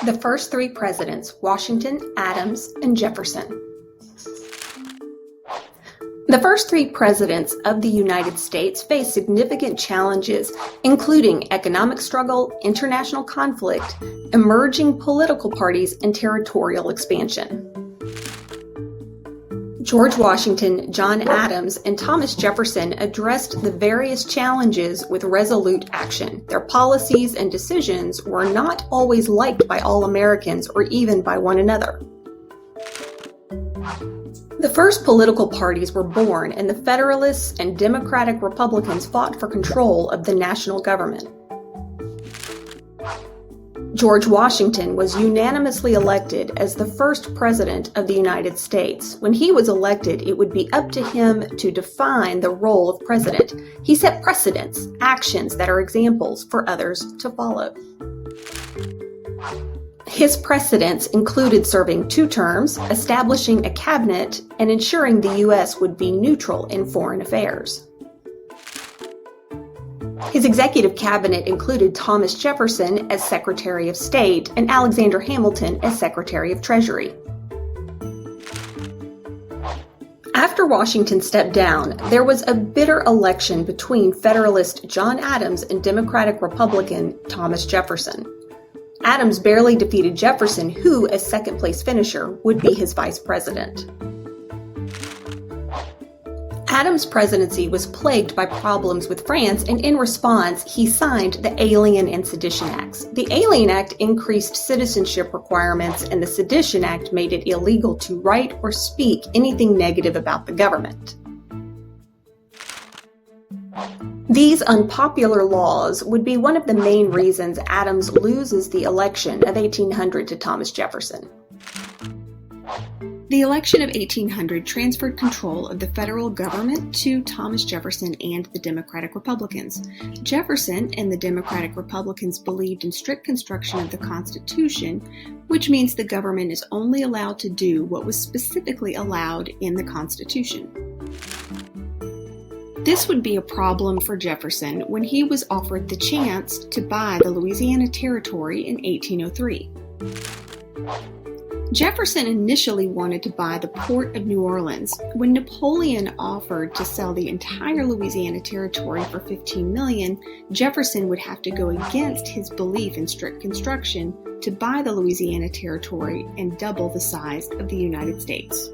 The first three presidents, Washington, Adams, and Jefferson. The first three presidents of the United States faced significant challenges, including economic struggle, international conflict, emerging political parties, and territorial expansion. George Washington, John Adams, and Thomas Jefferson addressed the various challenges with resolute action. Their policies and decisions were not always liked by all Americans or even by one another. The first political parties were born, and the Federalists and Democratic Republicans fought for control of the national government. George Washington was unanimously elected as the first president of the United States. When he was elected, it would be up to him to define the role of president. He set precedents, actions that are examples for others to follow. His precedents included serving 2 terms, establishing a cabinet, and ensuring the U.S. would be neutral in foreign affairs. His executive cabinet included Thomas Jefferson as Secretary of State and Alexander Hamilton as Secretary of Treasury. After Washington stepped down, there was a bitter election between Federalist John Adams and Democratic Republican Thomas Jefferson. Adams barely defeated Jefferson, who, as second-place finisher, would be his vice president. Adams' presidency was plagued by problems with France, and in response, he signed the Alien and Sedition Acts. The Alien Act increased citizenship requirements, and the Sedition Act made it illegal to write or speak anything negative about the government. These unpopular laws would be one of the main reasons Adams loses the election of 1800 to Thomas Jefferson. The election of 1800 transferred control of the federal government to Thomas Jefferson and the Democratic Republicans. Jefferson and the Democratic Republicans believed in strict construction of the Constitution, which means the government is only allowed to do what was specifically allowed in the Constitution. This would be a problem for Jefferson when he was offered the chance to buy the Louisiana Territory in 1803. Jefferson initially wanted to buy the port of New Orleans. When Napoleon offered to sell the entire Louisiana Territory for $15 million, Jefferson would have to go against his belief in strict construction to buy the Louisiana Territory and double the size of the United States.